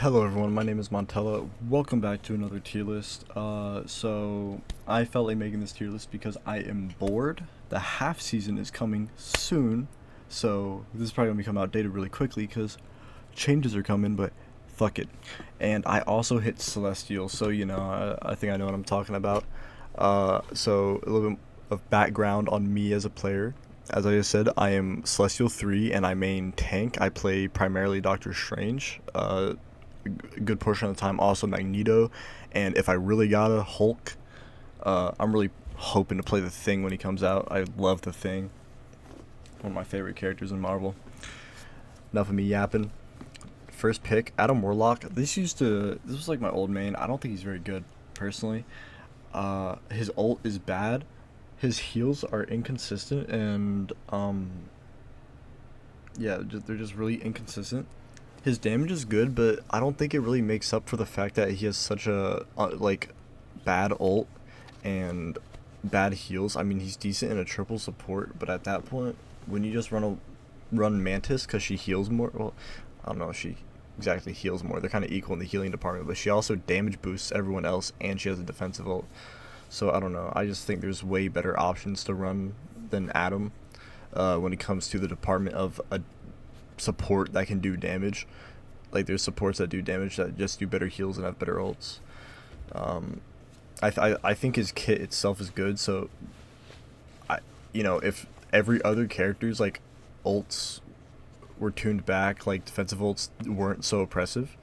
Hello everyone, my name is Montella. Welcome back to another tier list. So I felt like making this tier list because I am bored. The half season is coming soon, so this is probably gonna become outdated really quickly because changes are coming. But fuck it. And I also hit Celestial, so I think I know what I'm talking about. So a little bit of background on me as a player. As I just said, I am Celestial 3 and I main tank. I play primarily Doctor Strange. A good portion of the time also Magneto, and if I really gotta, Hulk. I'm really hoping to play the Thing when he comes out. I love the Thing, one of my favorite characters in Marvel. Enough of me yapping. First pick, Adam Warlock. This was like my old main. I don't think he's very good personally. His ult is bad. His heals are inconsistent, and yeah, they're just really inconsistent. His damage is good, but I don't think it really makes up for the fact that he has such a bad ult and bad heals. I mean, he's decent in a triple support, but at that point, when you just run Mantis because she heals more, well, I don't know if she exactly heals more. They're kind of equal in the healing department, but she also damage boosts everyone else, and she has a defensive ult. So I don't know. I just think there's way better options to run than Adam when it comes to the department of a support that can do damage. Like there's supports that do damage that just do better heals and have better ults. Um, I think his kit itself is good. So if every other character's like ults were tuned back, like defensive ults weren't so oppressive,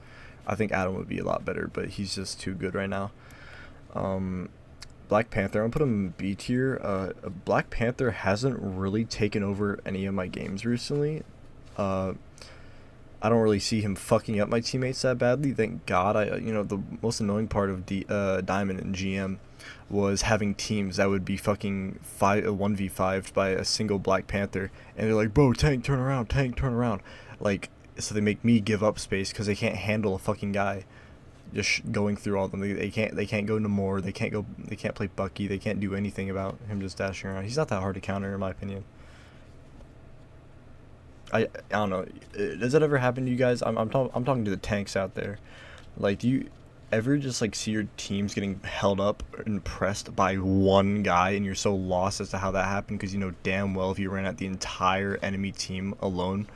I think Adam would be a lot better. But he's just too good right now. Um, Black Panther, I'm gonna put him in B tier. Black Panther hasn't really taken over any of my games recently. Uh, I don't really see him fucking up my teammates that badly. Thank God. The most annoying part of Diamond and GM was having teams that would be fucking 1v5'd by a single Black Panther, and they're like, "Bro, tank, turn around, tank, turn around." Like, so they make me give up space because they can't handle a fucking guy just going through all of them. They can't go Namor. They can't play Bucky. They can't do anything about him just dashing around. He's not that hard to counter in my opinion. I don't know. Does that ever happen to you guys? I'm talking to the tanks out there. Like, do you ever just like see your teams getting held up and pressed by one guy, and you're so lost as to how that happened because you know damn well if you ran at the entire enemy team alone,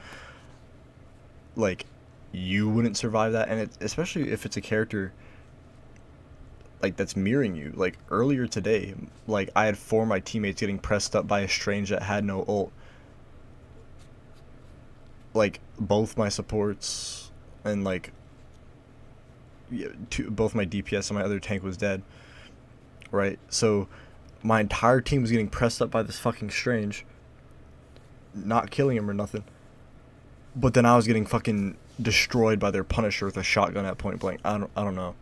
like you wouldn't survive that, and especially if it's a character like that's mirroring you. Like earlier today, like I had four of my teammates getting pressed up by a strange that had no ult, like both my supports and like both my DPS and my other tank was dead, right? So my entire team was getting pressed up by this fucking strange, not killing him or nothing. But then I was getting fucking destroyed by their Punisher with a shotgun at point blank. I don't know.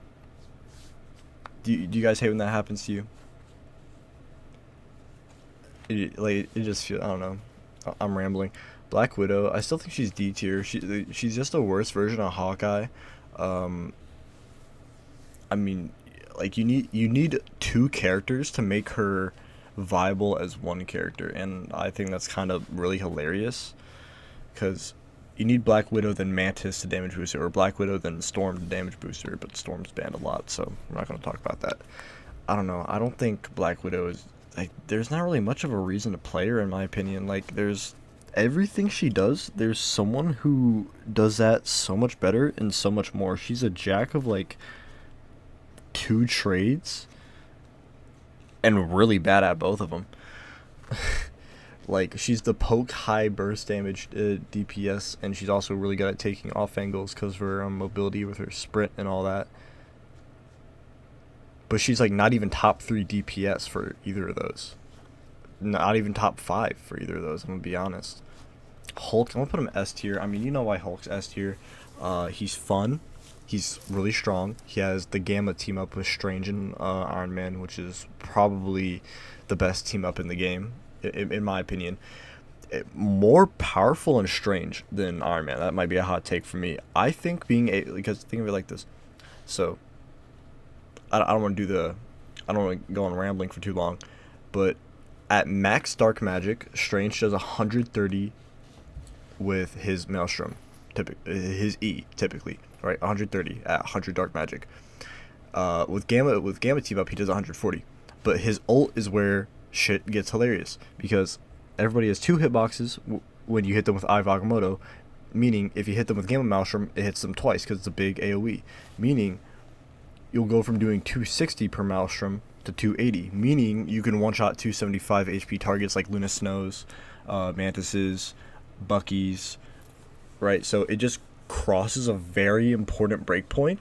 Do you guys hate when that happens to you? It just feel I don't know. I'm rambling. Black Widow, I still think she's D tier. She's just a worse version of Hawkeye. Um, I mean, like you need two characters to make her viable as one character, and I think that's kind of really hilarious because you need Black Widow then Mantis to damage booster, or Black Widow then Storm to damage booster, but Storm's banned a lot, so we're not gonna talk about that. I don't know. I don't think Black Widow is like. There's not really much of a reason to play her in my opinion. Like there's everything she does. There's someone who does that so much better and so much more. She's a jack of like two trades and really bad at both of them. Like she's the poke high burst damage DPS, and she's also really good at taking off angles because of her mobility with her sprint and all that. But she's like not even top three DPS for either of those. Not even top five for either of those. I'm gonna be honest. Hulk, I'm gonna put him S tier. I mean, you know why Hulk's S tier. He's fun. He's really strong. He has the Gamma team up with Strange and Iron Man, which is probably the best team up in the game, in my opinion. More powerful and strange than Iron Man. That might be a hot take for me. I think because think of it like this. So I don't want to do I don't want to go on rambling for too long, but at max dark magic, Strange does 130 with his Maelstrom typically, right? 130 at 100 dark magic. With gamma team up, he does 140, but his ult is where shit gets hilarious because everybody has 2 hitboxes when you hit them with Eye of Agamotto, meaning if you hit them with Gamma Maelstrom, it hits them twice because it's a big AoE, meaning you'll go from doing 260 per Maelstrom to 280, meaning you can one-shot 275 HP targets like Luna Snows, Mantises, Buckies, right? So it just crosses a very important breakpoint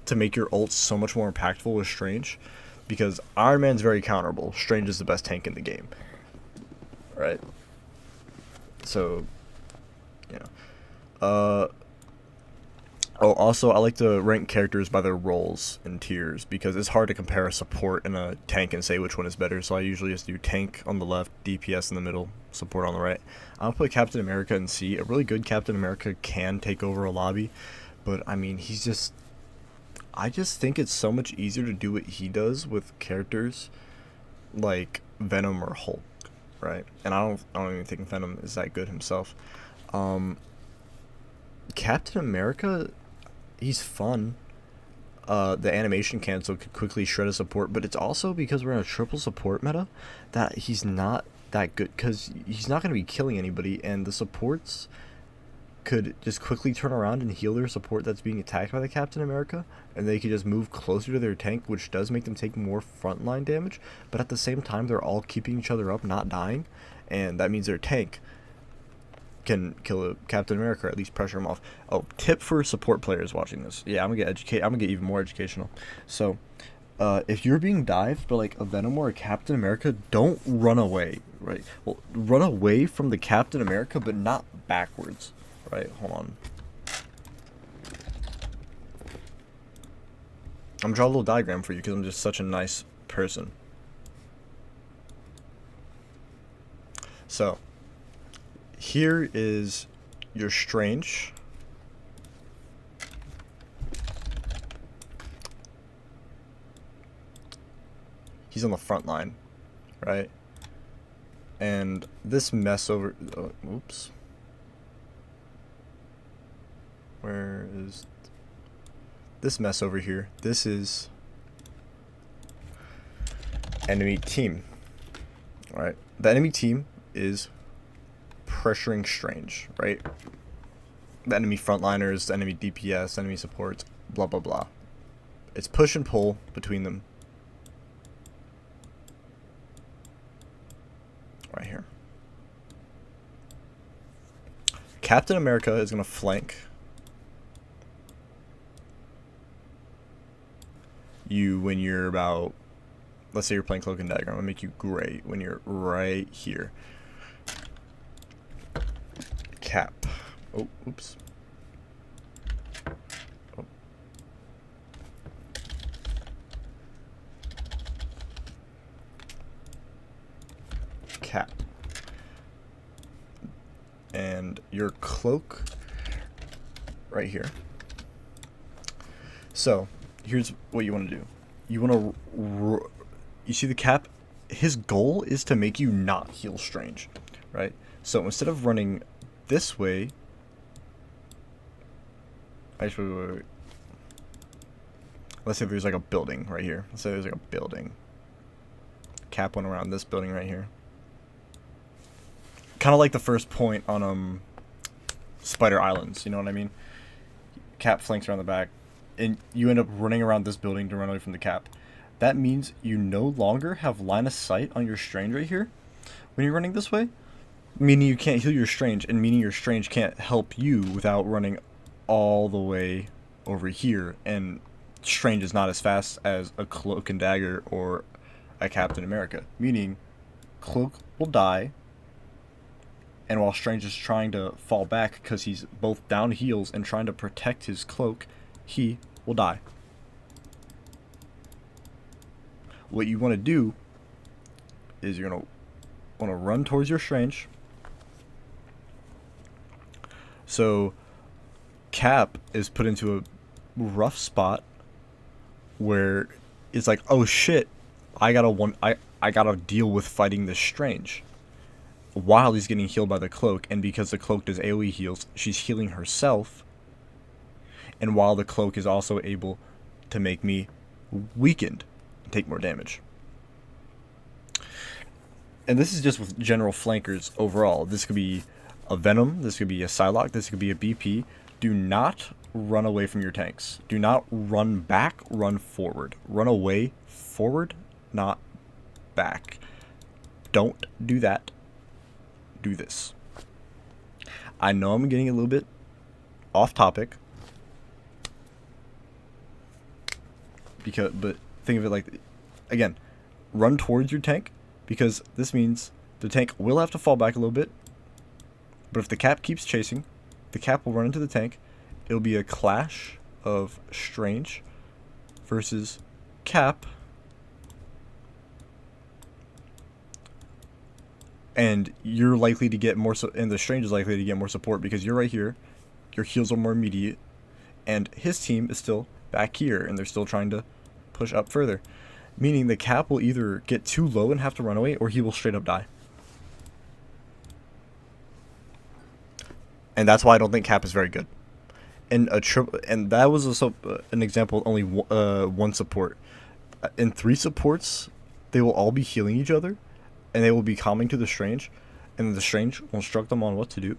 to make your ult so much more impactful with Strange, because Iron Man's very counterable. Strange is the best tank in the game, right? So, you know. Oh, also, I like to rank characters by their roles and tiers, because it's hard to compare a support and a tank and say which one is better, so I usually just do tank on the left, DPS in the middle, support on the right. I'll put Captain America in C. A really good Captain America can take over a lobby, but, I mean, I just think it's so much easier to do what he does with characters like Venom or Hulk, right? And I don't even think Venom is that good himself. Captain America, he's fun. The animation cancel could quickly shred a support, but it's also because we're in a triple support meta that he's not that good, because he's not going to be killing anybody, and the supports could just quickly turn around and heal their support that's being attacked by the Captain America, and they could just move closer to their tank, which does make them take more frontline damage, but at the same time they're all keeping each other up, not dying, and that means their tank can kill a Captain America, or at least pressure him off. Oh, tip for support players watching this. Yeah, I'm gonna get even more educational. So, if you're being dived by like a Venom or a Captain America, don't run away, right? Well, run away from the Captain America, but not backwards. Right, hold on. I'm gonna draw a little diagram for you because I'm just such a nice person. So, here is your Strange. He's on the front line, right? And this mess over... oops. Where is this mess over here? This is enemy team. Alright. The enemy team is pressuring Strange, right? The enemy frontliners, the enemy DPS, enemy supports, blah blah blah. It's push and pull between them. Right here. Captain America is gonna flank you when you're about, let's say you're playing Cloak and Dagger. I'm gonna make you gray when you're right here. Cap. Oh, oops. Oh. Cap. And your Cloak right here. So, here's what you want to do. You want to... You see the Cap? His goal is to make you not heal Strange, right? So, instead of running this way... Actually, wait. Let's say there's like a building right here. Let's say there's like a building. Cap went around this building right here. Kind of like the first point on Spider Islands, you know what I mean? Cap flanks around the back, and you end up running around this building to run away from the Cap. That means you no longer have line of sight on your Strange right here when you're running this way, meaning you can't heal your Strange, and meaning your Strange can't help you without running all the way over here, and Strange is not as fast as a Cloak and Dagger or a Captain America, meaning Cloak will die, and while Strange is trying to fall back because he's both down heals and trying to protect his Cloak, he will die. What you want to do is you're going to want to run towards your Strange. So Cap is put into a rough spot where it's like, oh shit, I gotta deal with fighting this Strange. while he's getting healed by the cloak, and because the cloak does AoE heals, she's healing herself, and while the cloak is also able to make me weakened and take more damage. And this is just with general flankers overall. This could be a Venom, this could be a Psylocke, this could be a BP. Do not run away from your tanks. Do not run back, run forward. Run away, forward, not back. Don't do that. Do this. I know I'm getting a little bit off topic, but think of it like, again, run towards your tank, because this means the tank will have to fall back a little bit, but if the cap keeps chasing, the cap will run into the tank. It'll be a clash of Strange versus cap, and you're likely to get more, and the Strange is likely to get more support because you're right here, your heals are more immediate, and his team is still back here, and they're still trying to push up further. Meaning the cap will either get too low and have to run away, or he will straight up die. And that's why I don't think cap is very good. And and that was also an example of only one support. In 3 supports, they will all be healing each other, and they will be calming to the Strange, and the Strange will instruct them on what to do.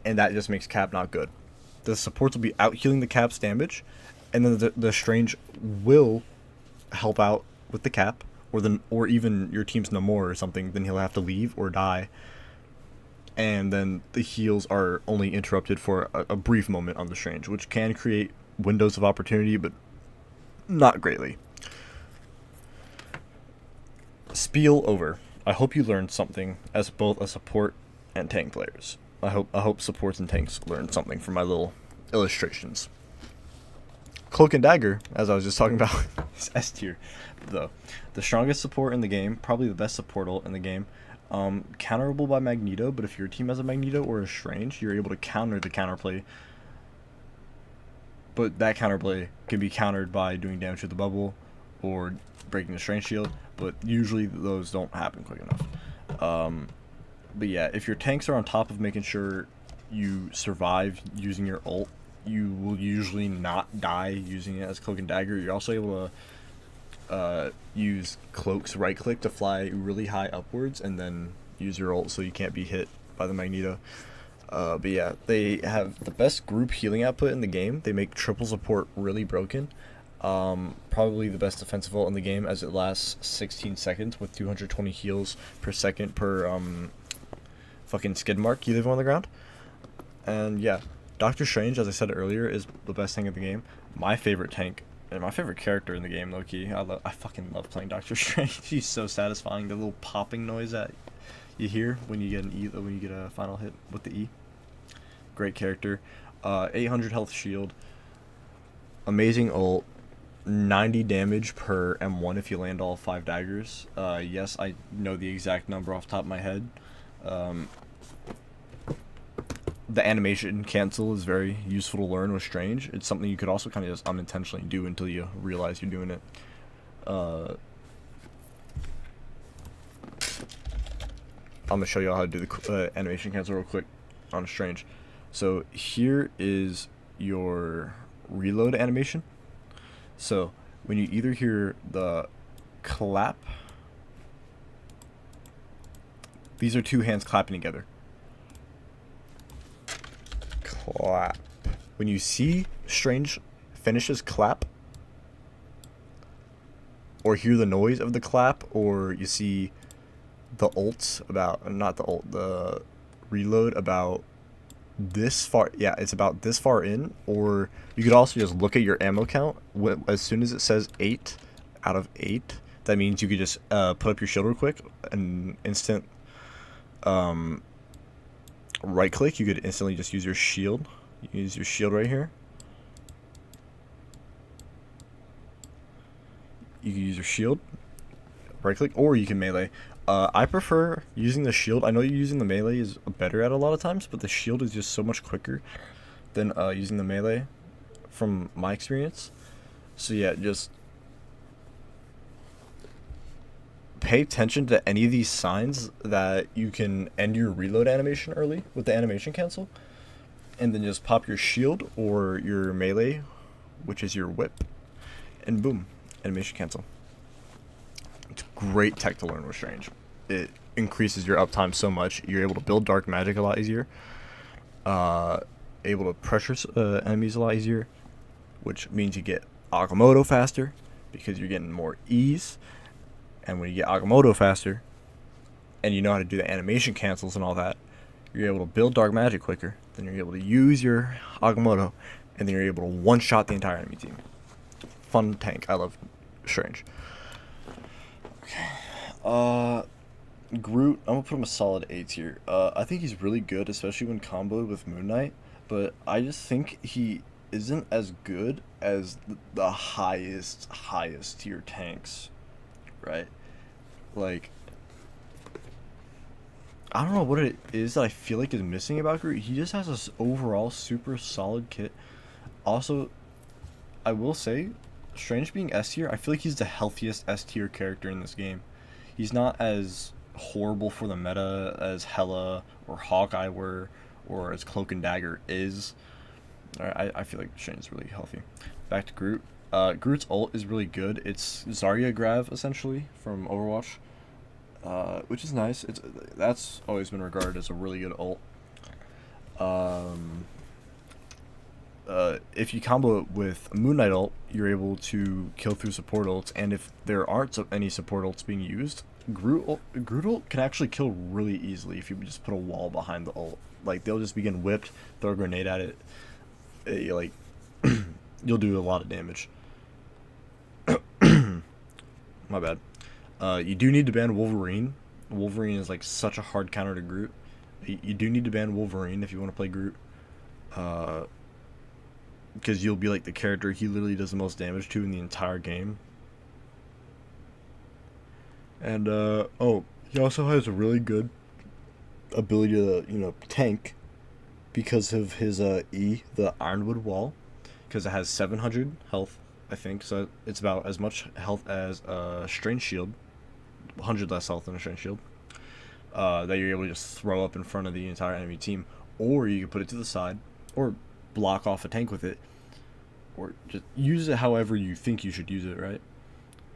And that just makes cap not good. The supports will be out healing the cap's damage, and then the Strange will help out with the cap, or even your team's no more or something, then he'll have to leave or die, and then the heals are only interrupted for a brief moment on the Strange, which can create windows of opportunity, but not greatly. Spiel over. I hope you learned something as both a support and tank players. I hope supports and tanks learned something from my little illustrations. Cloak and Dagger, as I was just talking about, is S tier, though. The strongest support in the game, probably the best support ult in the game. Counterable by Magneto, but if your team has a Magneto or a Strange, you're able to counter the counterplay. But that counterplay can be countered by doing damage to the bubble or breaking the Strange shield, but usually those don't happen quick enough. But yeah, if your tanks are on top of making sure you survive using your ult, you will usually not die using it as Cloak and Dagger. You're also able to use Cloak's right click to fly really high upwards and then use your ult so you can't be hit by the Magneto. But yeah, they have the best group healing output in the game. They make triple support really broken. Probably the best defensive ult in the game, as it lasts 16 seconds with 220 heals per second per fucking skid mark you leave on the ground. And yeah, Doctor Strange, as I said earlier, is the best tank in the game. My favorite tank and my favorite character in the game, low-key. I fucking love playing Doctor Strange. He's so satisfying. The little popping noise that you hear when you get an E, when you get a final hit with the E. Great character. 800 health shield. Amazing ult. 90 damage per M1 if you land all 5 daggers. Yes, I know the exact number off the top of my head. The animation cancel is very useful to learn with Strange. It's something you could also kind of just unintentionally do until you realize you're doing it. I'm going to show you all how to do the animation cancel real quick on Strange. So here is your reload animation. So when you either hear the clap, these are 2 hands clapping together. Clap. When you see Strange finishes clap, or hear the noise of the clap, or you see the ults about, not the ult, the reload about this far, yeah, it's about this far in, or you could also just look at your ammo count. As soon as it says 8 out of 8, that means you could just put up your shield real quick, and instant right click, you could instantly just use your shield. Use your shield right here. You can use your shield, right click, or you can melee. I prefer using the shield. I know using the melee is better at a lot of times, but the shield is just so much quicker than using the melee from my experience. So yeah, just pay pay attention to any of these signs that you can end your reload animation early with the animation cancel, and then just pop your shield or your melee, which is your whip, and boom, animation cancel. It's a great tech to learn with Strange. It increases your uptime so much. You're able to build dark magic a lot easier. Able to pressure enemies a lot easier, which means you get Agamotto faster because you're getting more ease. And when you get Agamotto faster, and you know how to do the animation cancels and all that, you're able to build dark magic quicker. Then you're able to use your Agamotto, and then you're able to one-shot the entire enemy team. Fun tank. I love Strange. Okay. Groot, I'm gonna put him a solid A tier. I think he's really good, especially when comboed with Moon Knight, but I just think he isn't as good as the highest tier tanks, right? Like, I don't know what it is that I feel like is missing about Groot. He just has this overall super solid kit. Also, I will say, Strange being S tier, I feel like he's the healthiest S tier character in this game. He's not as horrible for the meta as Hela or Hawkeye were, or as Cloak and Dagger is. I feel like Strange is really healthy. Back to Groot. Groot's ult is really good. It's Zarya Grav essentially from Overwatch, which is nice. That's always been regarded as a really good ult. If you combo it with Moon Knight ult, you're able to kill through support ults, and if there aren't any support ults being used, Groot ult can actually kill really easily if you just put a wall behind the ult. Like, they'll just begin whipped, throw a grenade at it. Like, you'll do a lot of damage. My bad. You do need to ban Wolverine. Wolverine is like such a hard counter to Groot. You do need to ban Wolverine if you want to play Groot. Because you'll be like the character he literally does the most damage to in the entire game. And he also has a really good ability to tank because of his E, the Ironwood Wall, because it has 700 health, I think. So it's about as much health as a Strange Shield, 100 less health than a Strange Shield. That you're able to just throw up in front of the entire enemy team, or you can put it to the side, or block off a tank with it, or just use it however you think you should use it, right?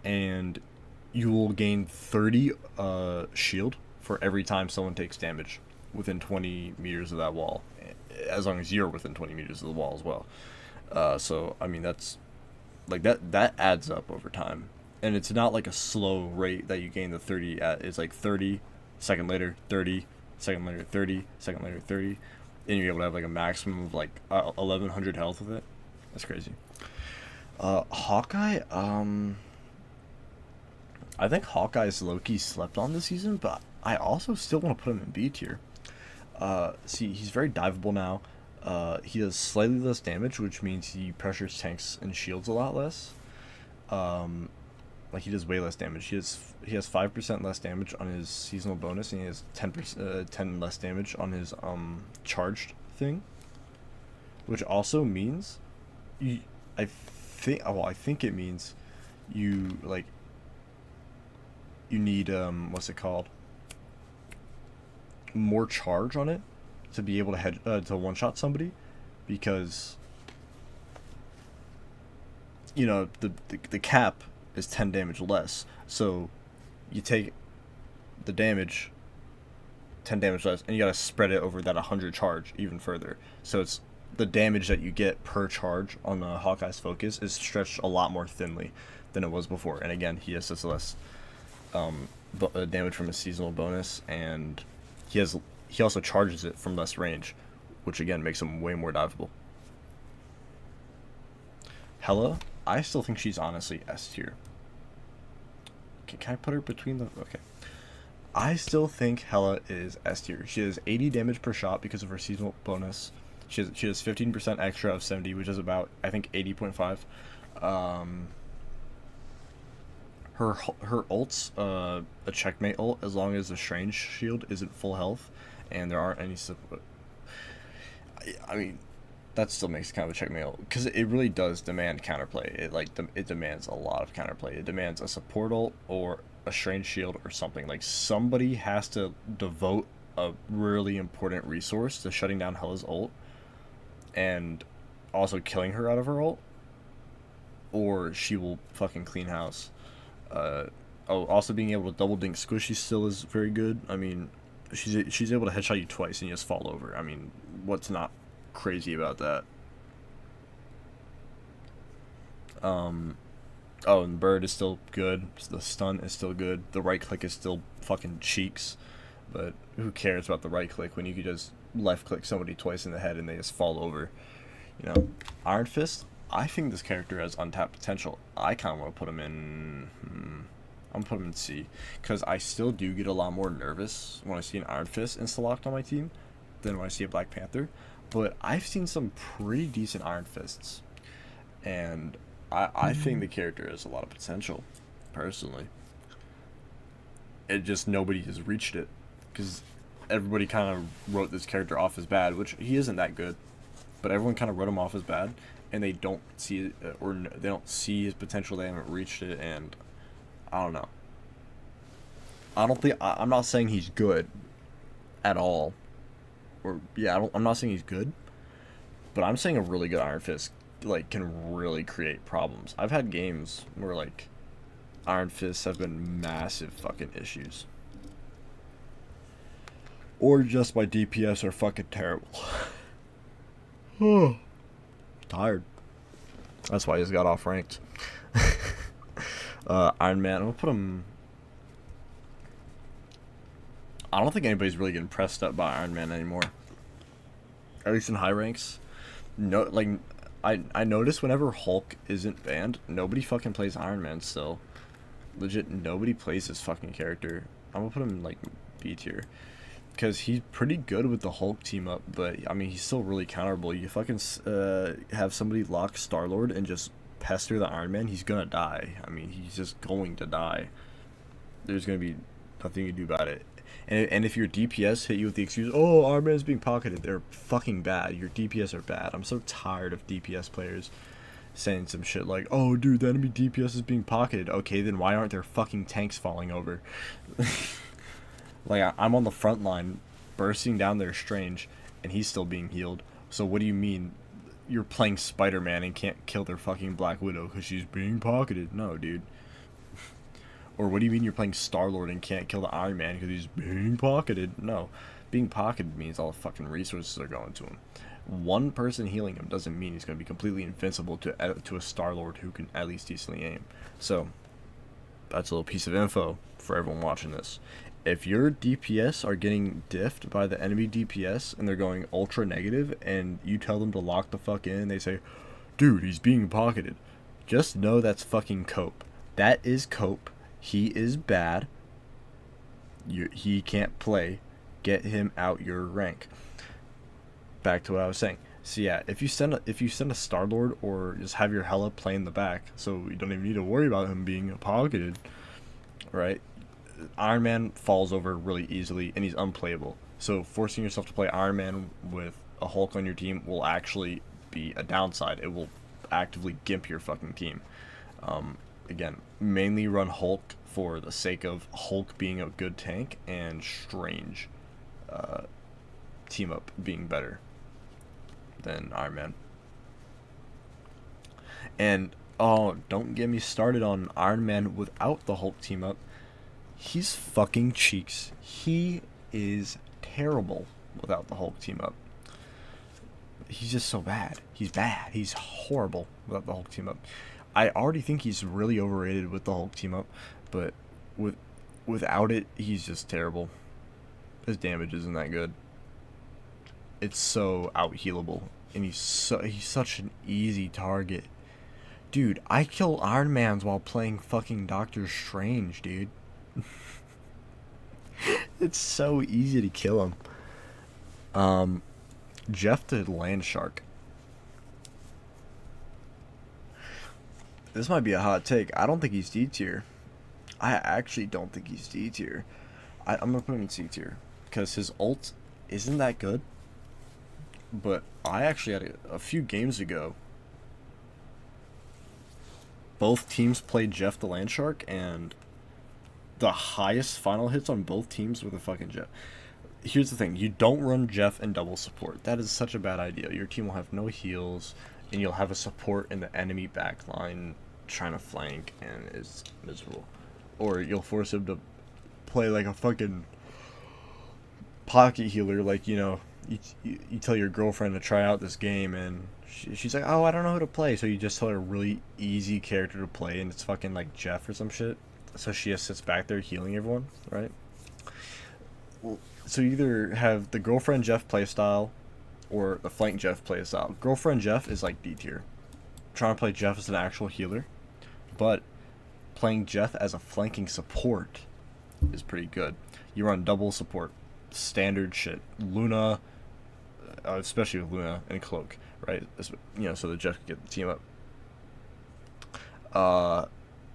And you will gain 30 shield for every time someone takes damage within 20 meters of that wall, as long as you're within 20 meters of the wall as well. So I mean, that's like that adds up over time, and it's not like a slow rate that you gain the 30 at. It's like 30 second later, 30 second later, 30 second later, 30, and you're able to have like a maximum of like 1100 health with it. That's crazy. Hawkeye, I think Hawkeye's low-key slept on this season, but I also still want to put him in B tier. See, he's very diveable now. He does slightly less damage, which means he pressures tanks and shields a lot less. Like, he does way less damage. He has 5% less damage on his seasonal bonus, and he has 10 less damage on his charged thing, which also means I think it means you need what's it called? More charge on it to be able to to one shot somebody, because the cap is 10 damage less, so you take the damage 10 damage less, and you gotta spread it over that 100 charge even further. So it's the damage that you get per charge on the Hawkeye's focus is stretched a lot more thinly than it was before. And again, he has less damage from his seasonal bonus, and he also charges it from less range, which again makes him way more diveable. Hela, I still think she's honestly S tier. Can I put her between the... Okay. I still think Hela is S tier. She has 80 damage per shot because of her seasonal bonus. She has 15% extra of 70, which is about, I think, 80.5. Her ult's a checkmate ult as long as the Strange shield isn't full health and there aren't any support. I mean, that still makes kind of a checkmate ult, because it really does demand counterplay. It demands a lot of counterplay. It demands a support ult or a strange shield or something. Like, somebody has to devote a really important resource to shutting down Hela's ult and also killing her out of her ult, or she will fucking clean house. Also being able to double dink squishy still is very good. I mean, she's able to headshot you twice and you just fall over. I mean, what's not crazy about that? Oh, and Bird is still good. The stun is still good. The right click is still fucking cheeks. But who cares about the right click when you could just left click somebody twice in the head and they just fall over? You know, Iron Fist, I think this character has untapped potential. I kind of want to put him in... I'm going to put him in C. Because I still do get a lot more nervous when I see an Iron Fist insta-locked on my team than when I see a Black Panther. But I've seen some pretty decent Iron Fists. And I think the character has a lot of potential, personally. It just, nobody has reached it. Because everybody kind of wrote this character off as bad, which he isn't that good. But everyone kind of wrote him off as bad, and they don't see it, or they don't see his potential. They haven't reached it, and I don't know. I'm not saying he's good at all, or yeah, I'm not saying he's good, but I'm saying a really good Iron Fist like can really create problems. I've had games where like Iron Fists have been massive fucking issues, or just my DPS are fucking terrible. Tired. That's why he's got off ranked. Iron Man, I'm gonna put him. I don't think anybody's really getting pressed up by Iron Man anymore. At least in high ranks. No, like I notice whenever Hulk isn't banned, nobody fucking plays Iron Man still. Legit, nobody plays this fucking character. I'm gonna put him in like B tier. Because he's pretty good with the Hulk team up, but I mean, he's still really counterable. You fucking have somebody lock Star-Lord and just pester the Iron Man, he's gonna die. I mean, he's just going to die. There's gonna be nothing you can do about it. And if your DPS hit you with the excuse, oh, Iron Man's being pocketed, they're fucking bad. Your DPS are bad. I'm so tired of DPS players saying some shit like, oh, dude, the enemy DPS is being pocketed. Okay, then why aren't there fucking tanks falling over? Like, I'm on the front line, bursting down their Strange, and he's still being healed. So what do you mean you're playing Spider-Man and can't kill their fucking Black Widow because she's being pocketed? No, dude. Or what do you mean you're playing Star-Lord and can't kill the Iron Man because he's being pocketed? No. Being pocketed means all the fucking resources are going to him. One person healing him doesn't mean he's going to be completely invincible to a Star-Lord who can at least decently aim. So, that's a little piece of info for everyone watching this. If your DPS are getting diffed by the enemy DPS and they're going ultra negative and you tell them to lock the fuck in and they say, dude, he's being pocketed, just know that's fucking Cope. That is Cope. He is bad. He can't play. Get him out your rank. Back to what I was saying. So yeah, if you send a Star-Lord or just have your Hela play in the back, so you don't even need to worry about him being pocketed, right? Iron Man falls over really easily and he's unplayable. So forcing yourself to play Iron Man with a Hulk on your team will actually be a downside. It will actively gimp your fucking team. Again, mainly run Hulk for the sake of Hulk being a good tank and Strange team up being better than Iron Man. And oh, don't get me started on Iron Man without the Hulk team up. He's fucking cheeks. He is terrible without the Hulk team up. He's just so bad. He's bad. He's horrible without the Hulk team up. I already think he's really overrated with the Hulk team up, but without it, he's just terrible. His damage isn't that good. It's so out-healable, and he's such an easy target. Dude, I kill Iron Mans while playing fucking Doctor Strange, dude. It's so easy to kill him. Jeff the Land Shark. This might be a hot take. I don't think he's D tier. I actually don't think he's D tier. I'm gonna put him in C tier because his ult isn't that good. But I actually had a few games ago. Both teams played Jeff the Land Shark, and the highest final hits on both teams with a fucking Jeff. Here's the thing: you don't run Jeff and double support. That is such a bad idea. Your team will have no heals, and you'll have a support in the enemy back line trying to flank, and it's miserable. Or you'll force him to play like a fucking pocket healer, like, you know, you tell your girlfriend to try out this game, and she's like, oh, I don't know who to play, so you just tell her a really easy character to play, and it's fucking like Jeff or some shit, so she just sits back there healing everyone, right? So you either have the girlfriend Jeff playstyle or the flank Jeff playstyle. Girlfriend Jeff is like D tier. Trying to play Jeff as an actual healer, but playing Jeff as a flanking support is pretty good. You run double support, standard shit. Luna, especially with Luna and Cloak, right? You know, so that Jeff can get the team up.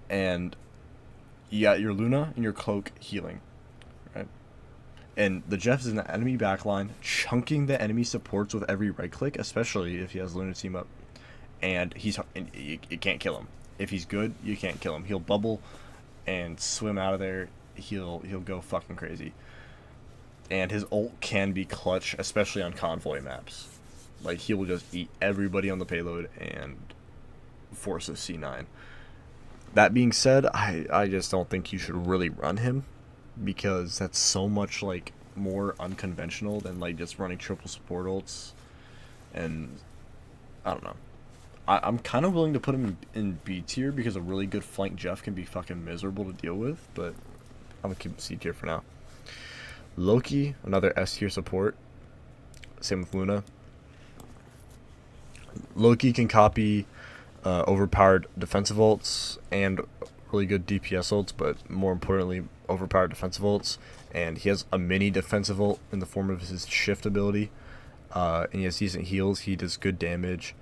And you got your Luna and your Cloak healing, right? And the Jeff is in the enemy backline, chunking the enemy supports with every right click, especially if he has Luna team up. And you can't kill him. If he's good, you can't kill him. He'll bubble and swim out of there. He'll go fucking crazy. And his ult can be clutch, especially on convoy maps. Like, he will just eat everybody on the payload and force a C9. That being said, I just don't think you should really run him, because that's so much, like, more unconventional than, like, just running triple support ults. And I don't know. I'm kind of willing to put him in B tier, because a really good flank Jeff can be fucking miserable to deal with, but I'm gonna keep him C tier for now. Loki, another S tier support. Same with Luna. Loki can copy overpowered defensive ults and really good DPS ults, but more importantly, overpowered defensive ults. And he has a mini defensive ult in the form of his shift ability. And he has decent heals. He does good damage.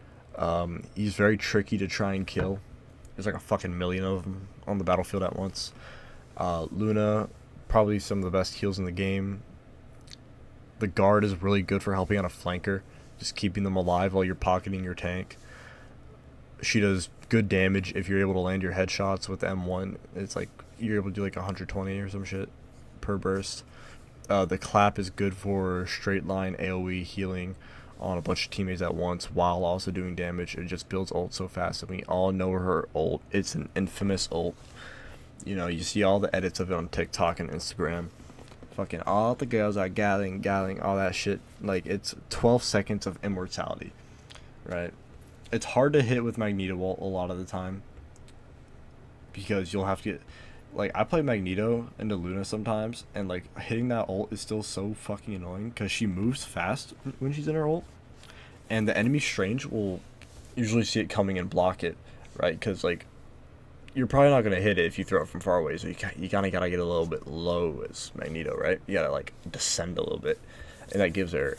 He's very tricky to try and kill. There's like a fucking million of them on the battlefield at once. Luna, probably some of the best heals in the game. The guard is really good for helping on a flanker, just keeping them alive while you're pocketing your tank. She does good damage if you're able to land your headshots with M1. It's like you're able to do like 120 or some shit per burst. The clap is good for straight line AoE healing on a bunch of teammates at once while also doing damage. It just builds ult so fast, and we all know her ult. It's an infamous ult. You know, you see all the edits of it on TikTok and Instagram. Fucking all the girls are galling, all that shit. Like, it's 12 seconds of immortality, right? It's hard to hit with Magneto ult a lot of the time, because you'll have to get, like, I play Magneto into Luna sometimes, and like hitting that ult is still so fucking annoying, because she moves fast when she's in her ult, and the enemy Strange will usually see it coming and block it, right? Because like, you're probably not going to hit it if you throw it from far away, so you kind of got to get a little bit low as Magneto, right? You got to like descend a little bit, and that gives the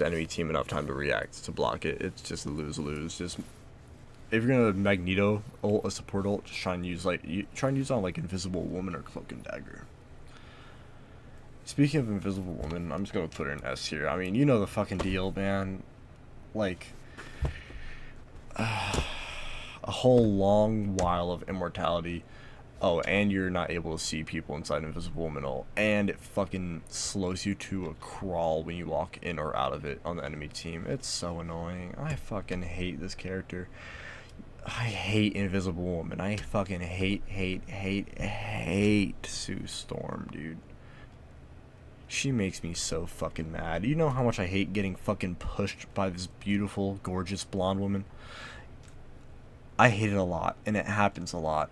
enemy team enough time to react to block it. It's just a lose-lose. Just, if you're gonna Magneto ult, a support ult, just try and use on like Invisible Woman or Cloak and Dagger. Speaking of Invisible Woman, I'm just gonna put her in S here. I mean, you know the fucking deal, man. Like, a whole long while of immortality. Oh, and you're not able to see people inside Invisible Woman ult, and it fucking slows you to a crawl when you walk in or out of it on the enemy team. It's so annoying. I fucking hate this character. I hate Invisible Woman. I fucking hate Sue Storm, dude. She makes me so fucking mad. You know how much I hate getting fucking pushed by this beautiful, gorgeous blonde woman? I hate it a lot, and it happens a lot.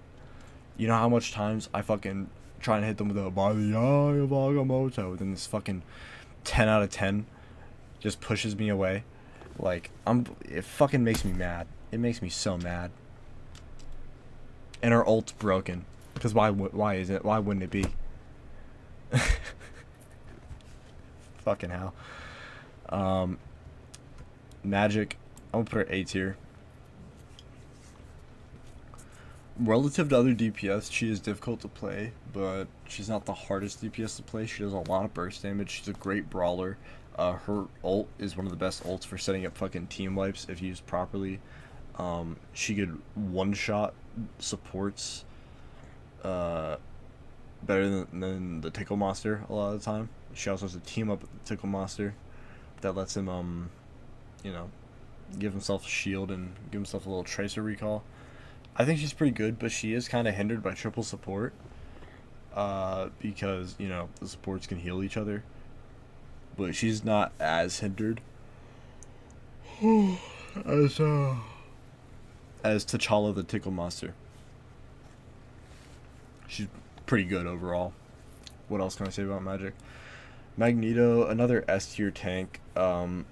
You know how much times I fucking try and hit them with a by the eye of Agamotto, then this fucking 10 out of 10 just pushes me away. Like, it fucking makes me mad. It makes me so mad. And her ult's broken. Because why isn't it? Why wouldn't it be? Fucking hell. Magic, I'm gonna put her A tier. Relative to other DPS, she is difficult to play, but she's not the hardest DPS to play. She does a lot of burst damage. She's a great brawler. Her ult is one of the best ults for setting up fucking team wipes if used properly. She could one-shot supports better than the Tickle Monster a lot of the time. She also has a team up with the Tickle Monster that lets him you know, give himself a shield and give himself a little tracer recall. I think she's pretty good, but she is kind of hindered by triple support. Because the supports can heal each other, but she's not as hindered as T'Challa the Tickle Monster. She's pretty good overall. What else can I say about Magic? Magneto, another S tier tank. I've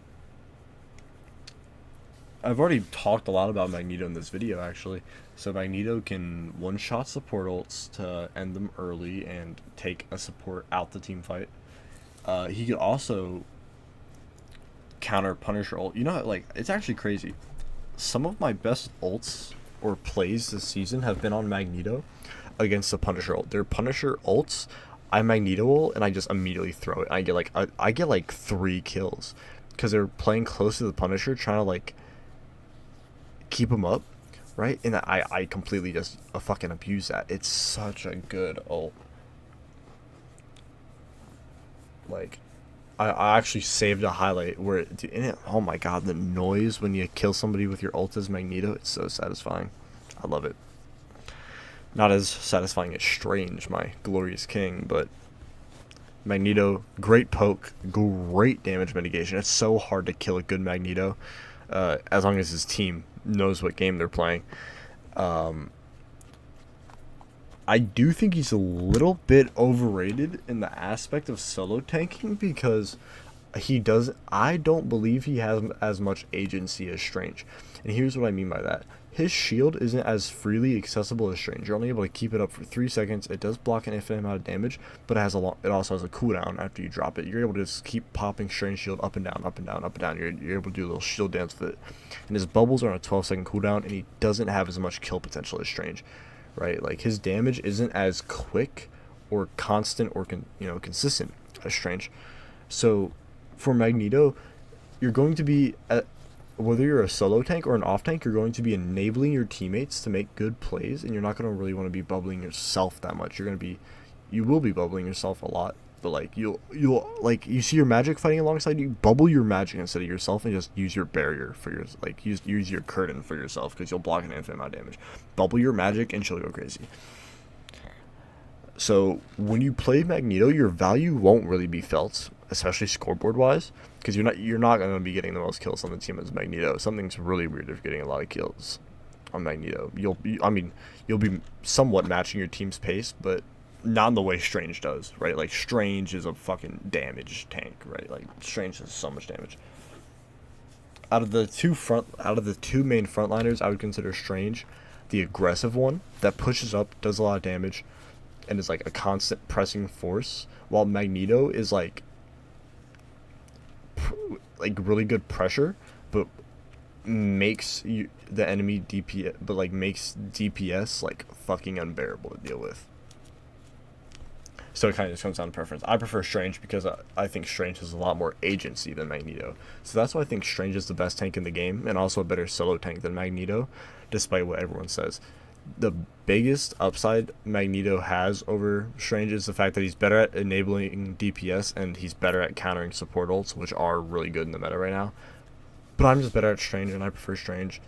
already talked a lot about Magneto in this video, actually. So Magneto can one-shot support ults to end them early and take a support out the team fight. He could also counter Punisher ult. It's actually crazy. Some of my best ults or plays this season have been on Magneto against the Punisher ult. Their Punisher ults, I Magneto ult and I just immediately throw it. I get like 3 kills because they're playing close to the Punisher, trying to keep him up, right? And I completely just fucking abuse that. It's such a good ult. I actually saved a highlight where oh my god, the noise when you kill somebody with your ult as Magneto, it's so satisfying. I love it. Not as satisfying as Strange, my glorious king, but Magneto, great poke, great damage mitigation. It's so hard to kill a good Magneto, as long as his team knows what game they're playing. I do think he's a little bit overrated in the aspect of solo tanking because I don't believe he has as much agency as Strange. And here's what I mean by that. His shield isn't as freely accessible as Strange. You're only able to keep it up for 3 seconds. It does block an infinite amount of damage, but it also has a cooldown after you drop it. You're able to just keep popping Strange shield up and down, up and down, up and down. You're able to do a little shield dance with it. And his bubbles are on a 12-second cooldown, and he doesn't have as much kill potential as Strange. Right, his damage isn't as quick or constant or consistent as Strange. So for Magneto, you're going to be whether you're a solo tank or an off tank, you're going to be enabling your teammates to make good plays, and you're not going to really want to be bubbling yourself that much. You will be bubbling yourself a lot, but you'll you see your Magic fighting alongside you, bubble your Magic instead of yourself, and just use your barrier for your use your curtain for yourself because you'll block an infinite amount of damage. Bubble your Magic and she'll go crazy. So when you play Magneto, your value won't really be felt, especially scoreboard wise, because you're not going to be getting the most kills on the team as Magneto. Something's really weird if you're getting a lot of kills on Magneto. You'll be somewhat matching your team's pace, but not in the way Strange does, right? Strange is a fucking damage tank, right? Strange does so much damage. Out of the two main frontliners, I would consider Strange the aggressive one that pushes up, does a lot of damage, and is a constant pressing force, while Magneto is really good pressure, but makes the enemy DPS, but makes DPS fucking unbearable to deal with. So it kind of just comes down to preference. I prefer Strange because I think Strange has a lot more agency than Magneto. So that's why I think Strange is the best tank in the game and also a better solo tank than Magneto, despite what everyone says. The biggest upside Magneto has over Strange is the fact that he's better at enabling DPS and he's better at countering support ults, which are really good in the meta right now. But I'm just better at Strange and I prefer Strange.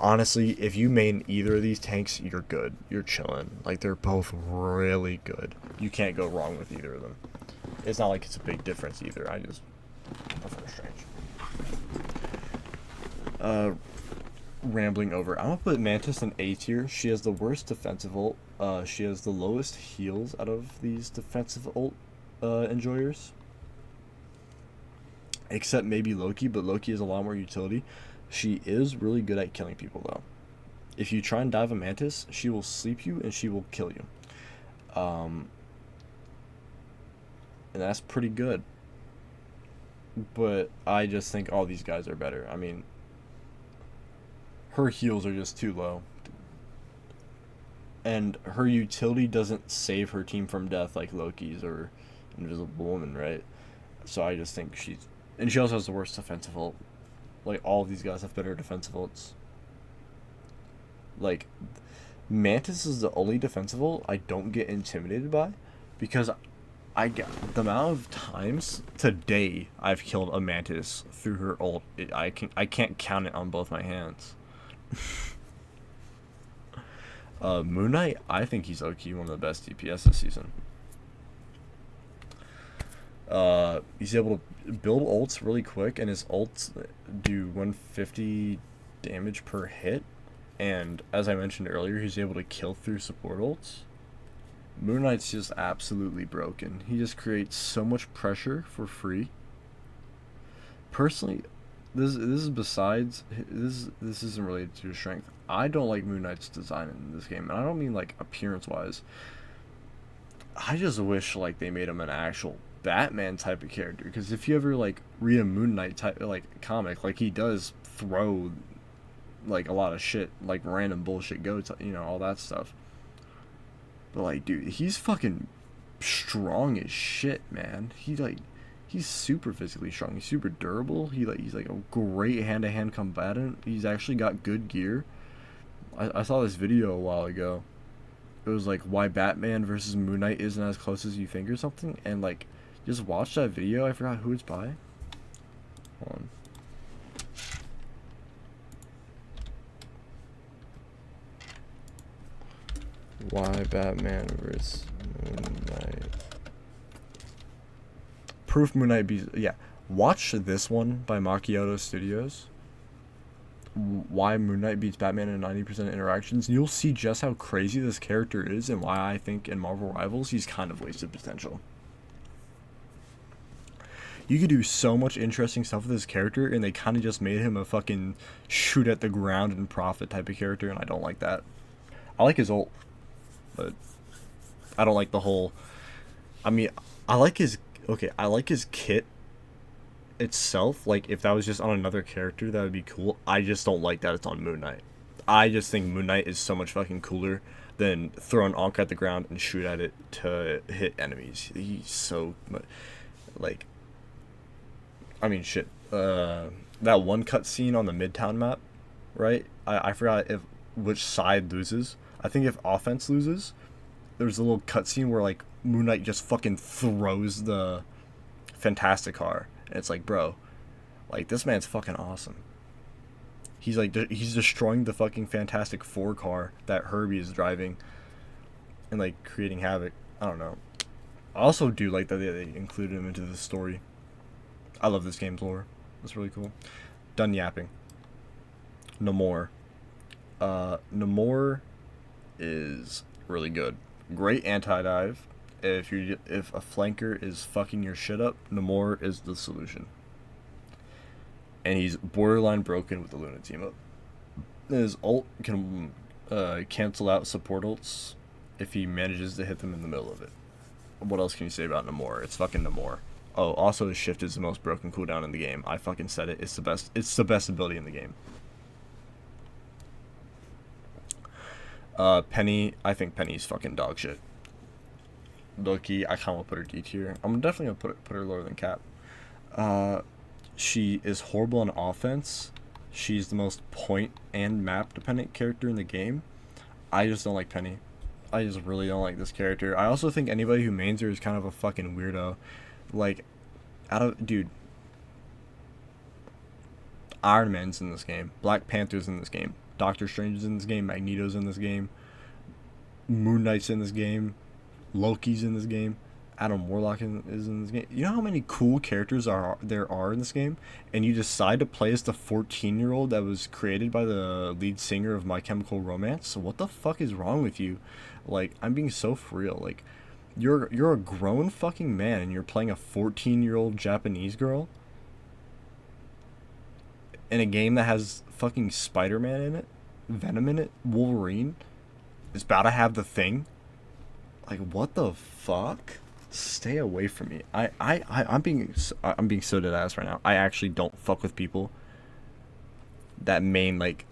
Honestly, if you main either of these tanks, you're good. You're chilling. They're both really good. You can't go wrong with either of them. It's not it's a big difference either. I just prefer Strange. Rambling over. I'm gonna put Mantis in A tier. She has the worst defensive ult. She has the lowest heals out of these defensive ult enjoyers. Except maybe Loki, but Loki has a lot more utility. She is really good at killing people, though. If you try and dive a Mantis, she will sleep you and she will kill you. And that's pretty good. But I just think all these guys are better. I mean, her heals are just too low. And her utility doesn't save her team from death like Loki's or Invisible Woman, right? So I just think she's... And she also has the worst defensive ult. All of these guys have better defensive ults. Mantis is the only defensive ult I don't get intimidated by, because I got the amount of times today I've killed a mantis through her ult. I can't count it on both my hands. Moon Knight, I think he's low-key one of the best DPS this season. He's able to build ults really quick, and his ults do 150 damage per hit. And as I mentioned earlier, he's able to kill through support ults. Moon Knight's just absolutely broken. He just creates so much pressure for free. Personally, this is besides this isn't related to his strength. I don't like Moon Knight's design in this game, and I don't mean like appearance wise. I just wish like they made him an actual Batman type of character, because if you ever like read a Moon Knight type like comic, like he does throw like a lot of shit, like random bullshit goats, you know, all that stuff. But like, dude, he's fucking strong as shit, man. He's super physically strong. He's super durable. He's like a great hand-to-hand combatant. He's actually got good gear. I saw this video a while ago. It was like why Batman versus Moon Knight isn't as close as you think or something, and like just watch that video. I forgot who it's by. Hold on. Why Batman vs Moon Knight? Proof Moon Knight beats. Yeah, watch this one by Macchiato Studios. Why Moon Knight beats Batman in 90% interactions. You'll see just how crazy this character is, and why I think in Marvel Rivals he's kind of wasted potential. You could do so much interesting stuff with this character, and they kind of just made him a fucking shoot at the ground and profit type of character, and I don't like that. I like his ult, but I don't like the whole. I mean, I like his kit itself. Like, if that was just on another character, that would be cool. I just don't like that it's on Moon Knight. I just think Moon Knight is so much fucking cooler than throw an Ankh at the ground and shoot at it to hit enemies. He's so, like, I mean, shit. That one cutscene on the Midtown map, right? I forgot which side loses. I think if offense loses, there's a little cutscene where like Moon Knight just fucking throws the Fantastic car, and it's like, bro, like this man's fucking awesome. He's like he's destroying the fucking Fantastic Four car that Herbie is driving, and like creating havoc. I don't know. I also do like that they included him into the story. I love this game's lore. It's really cool. Done yapping. Namor. Namor is really good. Great anti-dive. If a flanker is fucking your shit up, Namor is the solution. And he's borderline broken with the Luna team up. His ult can cancel out support ults if he manages to hit them in the middle of it. What else can you say about Namor? It's fucking Namor. Oh, also his shift is the most broken cooldown in the game. I fucking said it. It's the best. It's the best ability in the game. Penny, I think Penny's fucking dog shit. Loki, I kind of put her D tier. I'm definitely gonna put her lower than Cap. She is horrible on offense. She's the most point and map dependent character in the game. I just don't like Penny. I just really don't like this character. I also think anybody who mains her is kind of a fucking weirdo. Like, dude, Iron Man's in this game, Black Panther's in this game, Doctor Strange is in this game, Magneto's in this game, Moon Knight's in this game, Loki's in this game, Adam Warlock is in this game. You know how many cool characters there are in this game, and you decide to play as the 14-year-old that was created by the lead singer of My Chemical Romance? So what the fuck is wrong with you? Like, I'm being so for real. Like, you're a grown fucking man, and you're playing a 14-year-old Japanese girl in a game that has fucking Spider-Man in it, Venom in it, Wolverine is about to have the Thing. Like, what the fuck? Stay away from me. I'm being so dead ass right now. I actually don't fuck with people that main like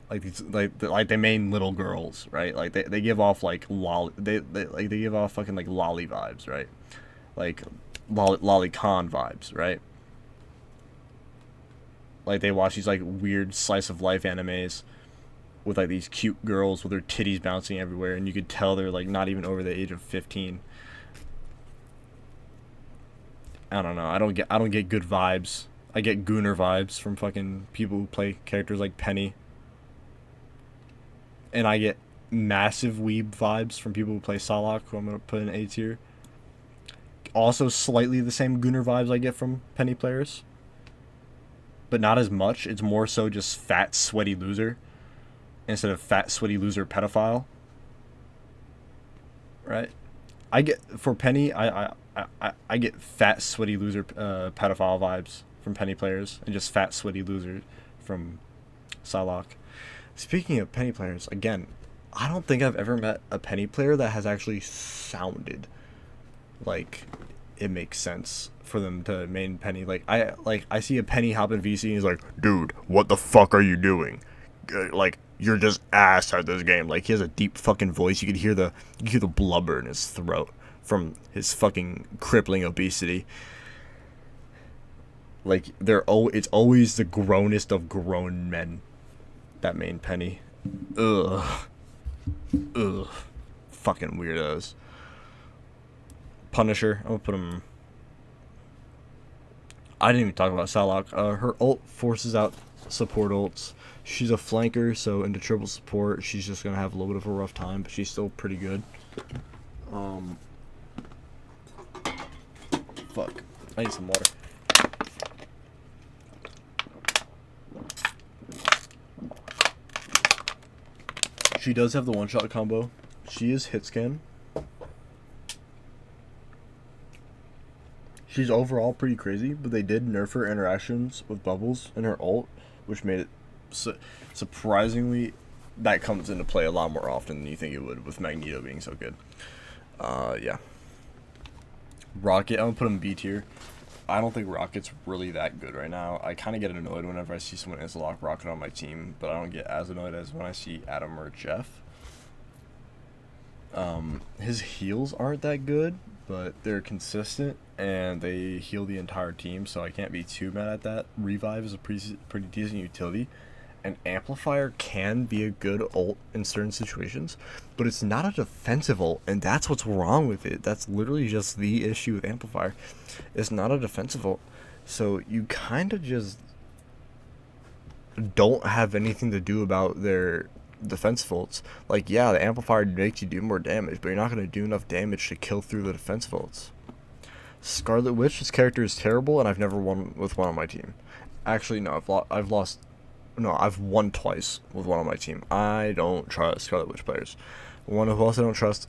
these like they main little girls, right? Like they give off like they give off fucking like lolly vibes, right? Like lolicon vibes, right? Like they watch these like weird slice of life animes with like these cute girls with their titties bouncing everywhere, and you could tell they're like not even over the age of 15. I don't know. I don't get good vibes. I get gooner vibes from fucking people who play characters like Penny. And I get massive weeb vibes from people who play Salak, who I'm gonna put in A tier. Also slightly the same gooner vibes I get from Penny players. But not as much. It's more so just fat, sweaty loser instead of fat, sweaty loser pedophile. Right? I get for Penny, I get fat, sweaty loser pedophile vibes from Penny players, and just fat, sweaty loser from Psylocke. Speaking of Penny players, again, I don't think I've ever met a Penny player that has actually sounded like it makes sense for them to main Penny. I see a Penny hop in VC and he's like, dude, what the fuck are you doing? Like, you're just ass at this game. Like, he has a deep fucking voice. You could hear the blubber in his throat from his fucking crippling obesity. Like, it's always the grownest of grown men that main Penny. Ugh. Fucking weirdos. Punisher, I'm gonna put him. I didn't even talk about Psylocke. Her ult forces out support ults. She's a flanker, so into triple support, she's just gonna have a little bit of a rough time, but she's still pretty good. Fuck. I need some water. She does have the one-shot combo. She is hit scan. She's overall pretty crazy, but they did nerf her interactions with bubbles in her ult, which made it surprisingly, that comes into play a lot more often than you think it would, with Magneto being so good. Yeah. Rocket, I'm gonna put him B tier. I don't think Rocket's really that good right now. I kind of get annoyed whenever I see someone lock Rocket on my team, but I don't get as annoyed as when I see Adam or Jeff. His heals aren't that good, but they're consistent, and they heal the entire team, so I can't be too mad at that. Revive is a pretty decent utility, and Amplifier can be a good ult in certain situations, but it's not a defensive ult, and that's what's wrong with it. That's literally just the issue with Amplifier. It's not a defensive ult, so you kind of just don't have anything to do about their defensive ults. Like, yeah, the Amplifier makes you do more damage, but you're not going to do enough damage to kill through the defensive ults. Scarlet Witch, this character is terrible, and I've never won with one on my team. Actually, no, I've won twice with one on my team. I don't trust Scarlet Witch players. One who else I don't trust,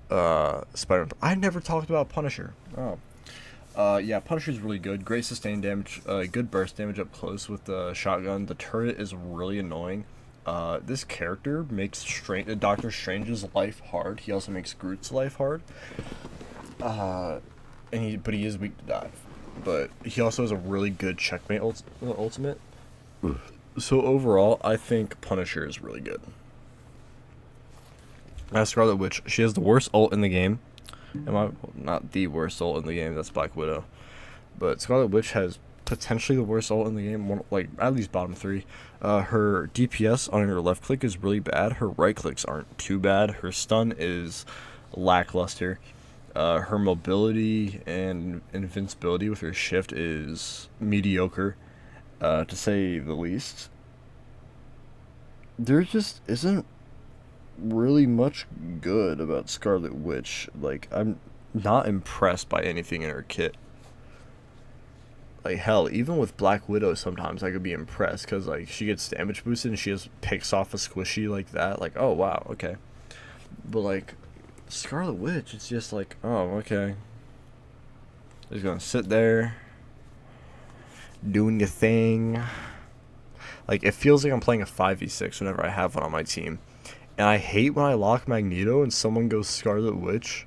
Spider-Man. I never talked about Punisher. Yeah, Punisher's really good. Great sustained damage, good burst damage up close with the shotgun. The turret is really annoying. This character makes Doctor Strange's life hard. He also makes Groot's life hard. But he is weak to dive. But he also has a really good checkmate ultimate. So overall, I think Punisher is really good. As Scarlet Witch, she has the worst ult in the game. Not the worst ult in the game, that's Black Widow. But Scarlet Witch has potentially the worst ult in the game, like at least bottom 3. Her DPS on her left click is really bad. Her right clicks aren't too bad. Her stun is lackluster. Her mobility and invincibility with her shift is mediocre, to say the least. There just isn't really much good about Scarlet Witch. Like, I'm not impressed by anything in her kit. Like, hell, even with Black Widow sometimes I could be impressed, because, like, she gets damage boosted and she just picks off a squishy like that. Like, oh, wow, okay. But, like, Scarlet Witch, it's just like, oh, okay. Just gonna sit there, doing your thing. Like, it feels like I'm playing a 5v6 whenever I have one on my team. And I hate when I lock Magneto and someone goes Scarlet Witch.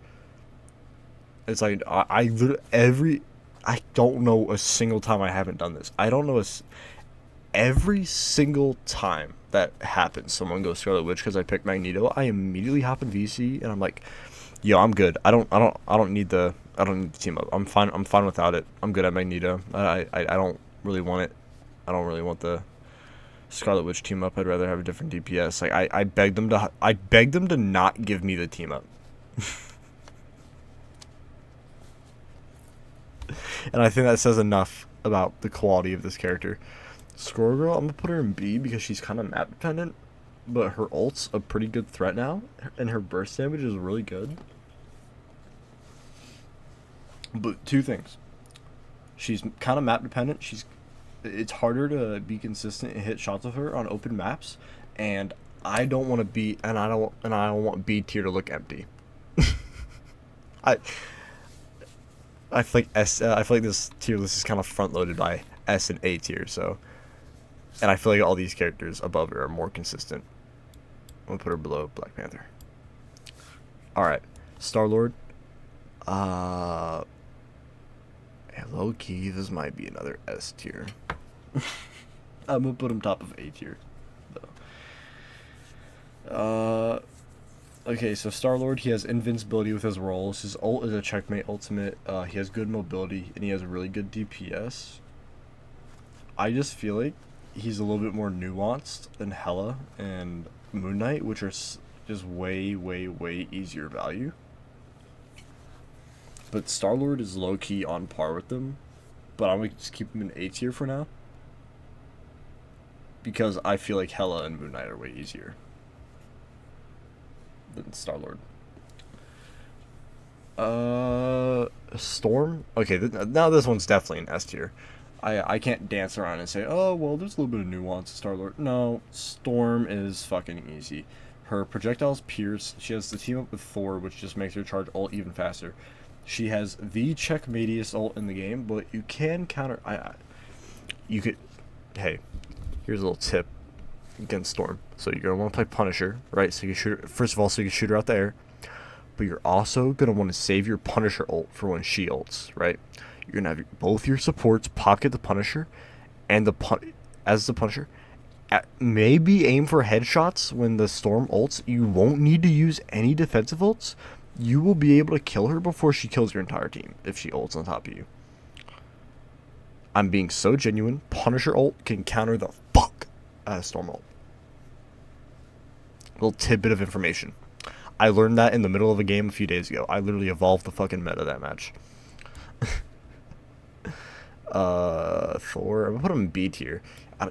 It's like, I don't know a single time I haven't done this. I don't know every single time that happens, someone goes Scarlet Witch because I picked Magneto, I immediately hop in VC and I'm like, yo, I'm good. I don't need the team up. I'm fine without it. I'm good at Magneto. I don't really want it. I don't really want the Scarlet Witch team up. I'd rather have a different DPS. Like I begged them to not give me the team up. And I think that says enough about the quality of this character. Squirrel Girl, I'm gonna put her in B because she's kind of map dependent, but her ult's a pretty good threat now, and her burst damage is really good. But two things: she's kind of map dependent. It's harder to be consistent and hit shots with her on open maps, and I don't want want B tier to look empty. I I feel like I feel like this tier list is kind of front loaded by S and A tier, so, and I feel like all these characters above her are more consistent. I'm gonna put her below Black Panther. All right, Star-Lord. Yeah, low key, this might be another S tier. I'm gonna put him top of A tier, though. Okay, so Star-Lord, he has invincibility with his rolls. His ult is a checkmate ultimate. He has good mobility, and he has really good DPS. I just feel like he's a little bit more nuanced than Hela and Moon Knight, which are just way, way, way easier value. But Star-Lord is low-key on par with them, but I'm going to just keep him in A tier for now, because I feel like Hela and Moon Knight are way easier than Star-Lord. Storm? Okay, now this one's definitely an S tier. I can't dance around and say, oh, well, there's a little bit of nuance to Star-Lord. No, Storm is fucking easy. Her projectiles pierce. She has the team up with Thor, which just makes her charge ult even faster. She has the checkmatiest ult in the game, but you can counter... you could... Hey, here's a little tip against Storm. So you're going to want to play Punisher, right? So you can shoot her, first of all, so you can shoot her out the air. But you're also going to want to save your Punisher ult for when she ults, right? You're going to have both your supports pocket the Punisher and as the Punisher. Maybe aim for headshots when the Storm ults. You won't need to use any defensive ults. You will be able to kill her before she kills your entire team if she ults on top of you. I'm being so genuine. Punisher ult can counter the fuck out of Storm ult. Little tidbit of information. I learned that in the middle of a game a few days ago. I literally evolved the fucking meta that match. Thor. I'm gonna put him in B tier.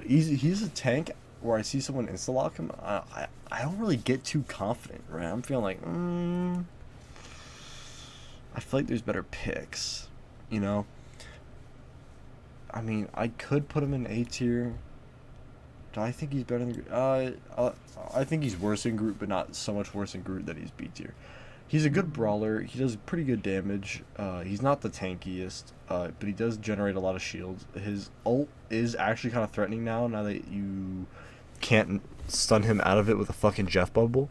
He's a tank where I see someone insta-lock him. I don't really get too confident, right? I'm feeling like, I feel like there's better picks, you know? I mean, I could put him in A tier. Do I think he's better than Groot? I think he's worse than Groot, but not so much worse than Groot that he's B tier. He's a good brawler. He does pretty good damage. He's not the tankiest, but he does generate a lot of shields. His ult is actually kind of threatening now that you can't stun him out of it with a fucking Jeff bubble.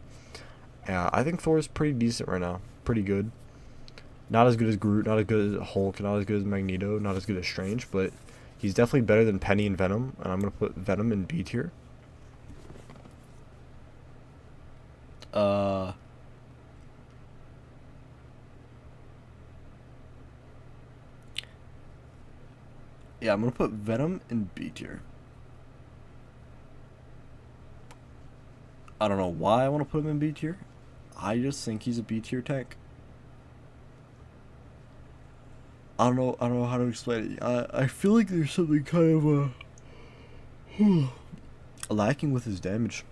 I think Thor is pretty decent right now. Pretty good. Not as good as Groot, not as good as Hulk, not as good as Magneto, not as good as Strange, but he's definitely better than Penny and Venom, and I'm going to put Venom in B tier. Yeah, I'm going to put Venom in B tier. I don't know why I want to put him in B tier. I just think he's a B tier tank. I don't know how to explain it. I feel like there's something kind of lacking with his damage.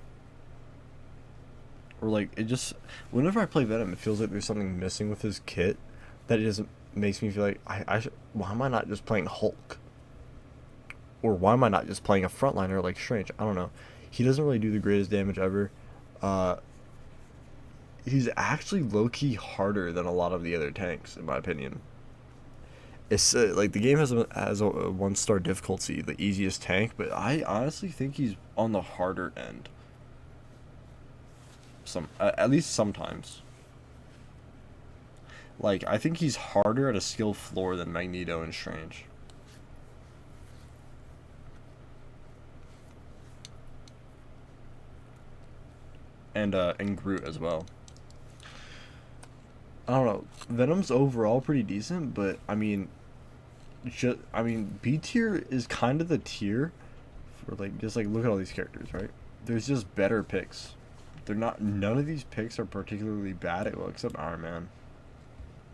Or like it just whenever I play Venom, it feels like there's something missing with his kit that it just makes me feel like why am I not just playing Hulk? Or why am I not just playing a frontliner like Strange? I don't know. He doesn't really do the greatest damage ever. He's actually low-key harder than a lot of the other tanks, in my opinion. It's like the game has a 1-star difficulty, the easiest tank, but I honestly think he's on the harder end. At least sometimes. Like I think he's harder at a skill floor than Magneto and Strange. And Groot as well. I don't know. Venom's overall pretty decent, but I mean, B tier is kind of the tier where like just like look at all these characters, right? There's just better picks. None of these picks are particularly bad, well, except Iron Man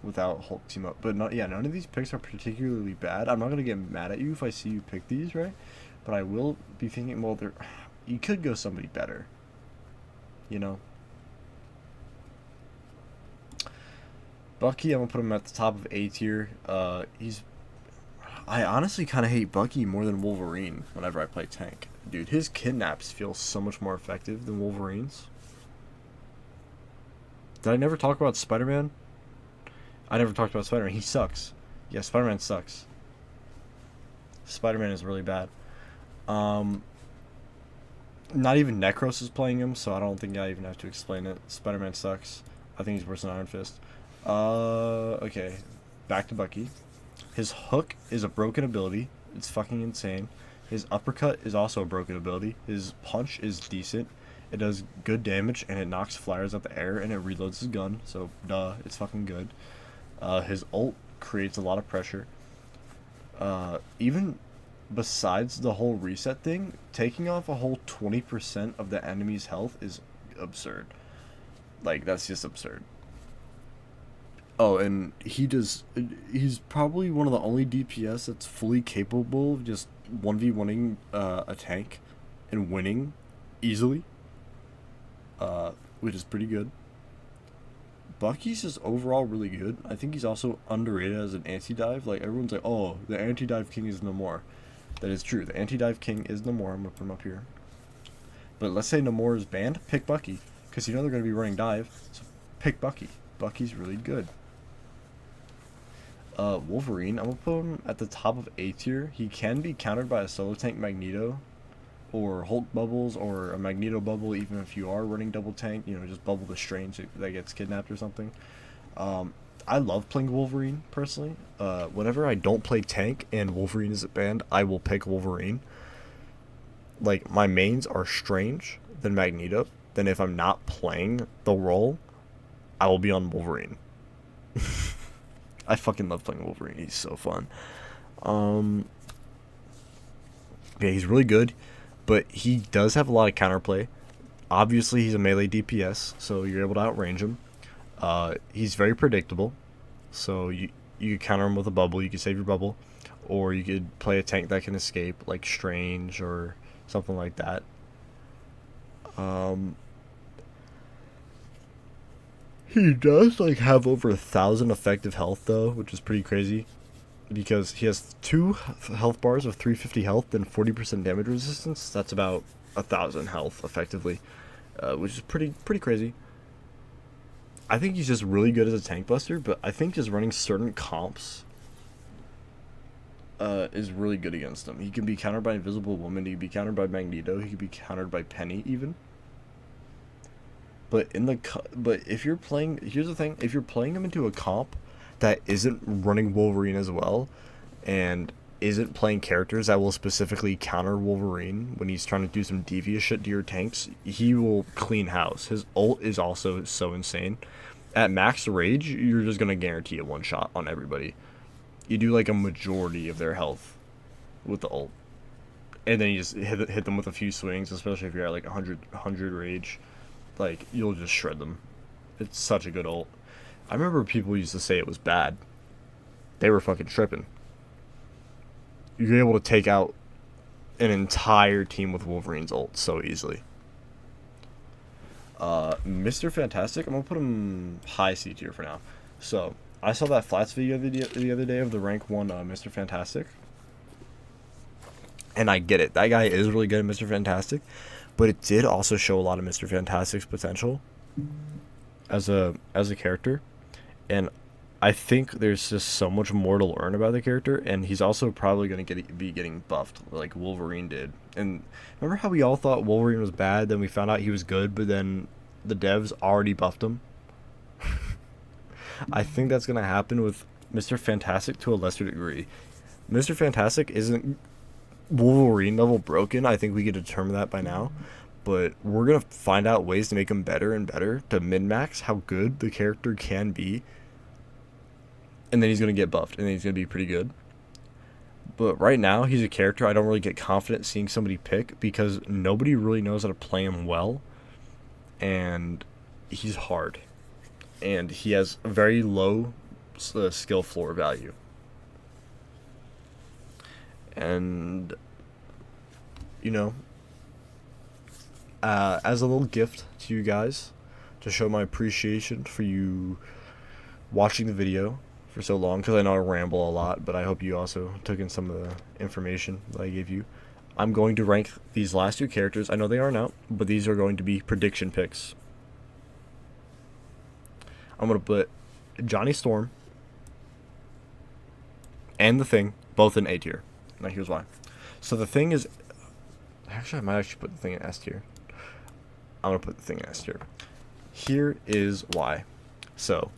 without Hulk team up. But none of these picks are particularly bad. I'm not gonna get mad at you if I see you pick these, right? But I will be thinking, well, you could go somebody better, you know. Bucky, I'm gonna put him at the top of A tier. I honestly kind of hate Bucky more than Wolverine whenever I play tank. Dude, his kidnaps feel so much more effective than Wolverine's. Did I never talk about Spider-Man? I never talked about Spider-Man. He sucks. Yeah, Spider-Man sucks. Spider-Man is really bad. Not even Necros is playing him, so I don't think I even have to explain it. Spider-Man sucks. I think he's worse than Iron Fist. Okay. Back to Bucky. His hook is a broken ability. It's fucking insane. His uppercut is also a broken ability. His punch is decent. It does good damage, and it knocks flyers out the air, and it reloads his gun. So, duh, it's fucking good. His ult creates a lot of pressure. Even besides the whole reset thing, taking off a whole 20% of the enemy's health is absurd. Like, that's just absurd. Oh, and he's probably one of the only DPS that's fully capable of just 1v1ing a tank and winning easily, which is pretty good. Bucky's just overall really good. I think he's also underrated as an anti-dive. Like, everyone's like, oh, the anti-dive king is Namor. That is true. The anti-dive king is Namor. I'm going to put him up here. But let's say Namor is banned, pick Bucky. Because you know they're going to be running dive, so pick Bucky. Bucky's really good. Wolverine, I'm going to put him at the top of A tier. He can be countered by a solo tank Magneto, or Hulk bubbles, or a Magneto bubble, even if you are running double tank, you know, just bubble the Strange that gets kidnapped or something. I love playing Wolverine, personally. Whenever I don't play tank and Wolverine isn't banned, I will pick Wolverine. Like, my mains are Strange, then Magneto. Then if I'm not playing the role, I will be on Wolverine. I fucking love playing Wolverine. He's so fun. Yeah, he's really good, but he does have a lot of counterplay. Obviously, he's a melee DPS, so you're able to outrange him. He's very predictable, so you could counter him with a bubble. You could save your bubble, or you could play a tank that can escape, like Strange or something like that. He does like have over 1,000 effective health though, which is pretty crazy, because he has 2 health bars of 350 health and 40% damage resistance. That's about 1,000 health effectively, which is pretty crazy. I think he's just really good as a tank buster, but I think just running certain comps is really good against him. He can be countered by Invisible Woman. He can be countered by Magneto. He can be countered by Penny even. But if you're playing, here's the thing: if you're playing him into a comp that isn't running Wolverine as well, and isn't playing characters that will specifically counter Wolverine when he's trying to do some devious shit to your tanks, he will clean house. His ult is also so insane. At max rage, you're just gonna guarantee a one shot on everybody. You do like a majority of their health with the ult, and then you just hit them with a few swings, especially if you're at like 100 rage. Like, you'll just shred them. It's such a good ult. I remember people used to say it was bad. They were fucking tripping. You're able to take out an entire team with Wolverine's ult so easily. Mr. Fantastic, I'm gonna put him high C tier for now. So, I saw that Flats video the other day of the rank 1 Mr. Fantastic. And I get it. That guy is really good at Mr. Fantastic. But it did also show a lot of Mr. Fantastic's potential as a character, and I think there's just so much more to learn about the character, and he's also probably going to be getting buffed like Wolverine did. And remember how we all thought Wolverine was bad, then we found out he was good, but then the devs already buffed him? I think that's going to happen with Mr. Fantastic to a lesser degree. Mr. Fantastic isn't Wolverine level broken. I think we could determine that by now, but we're gonna find out ways to make him better and better to min-max how good the character can be, and then he's gonna get buffed, and then he's gonna be pretty good. But right now, he's a character I don't really get confident seeing somebody pick because nobody really knows how to play him well, and he's hard, and he has a very low skill floor value. And you know, as a little gift to you guys, to show my appreciation for you watching the video for so long, because I know I ramble a lot, but I hope you also took in some of the information that I gave you. I'm going to rank these last two characters. I know they aren't out, but these are going to be prediction picks. I'm going to put Johnny Storm and The Thing both in A tier. Now here's why. So The Thing is... Actually, I might actually put The Thing in S tier. I'm going to put The Thing in S tier. Here is why. So,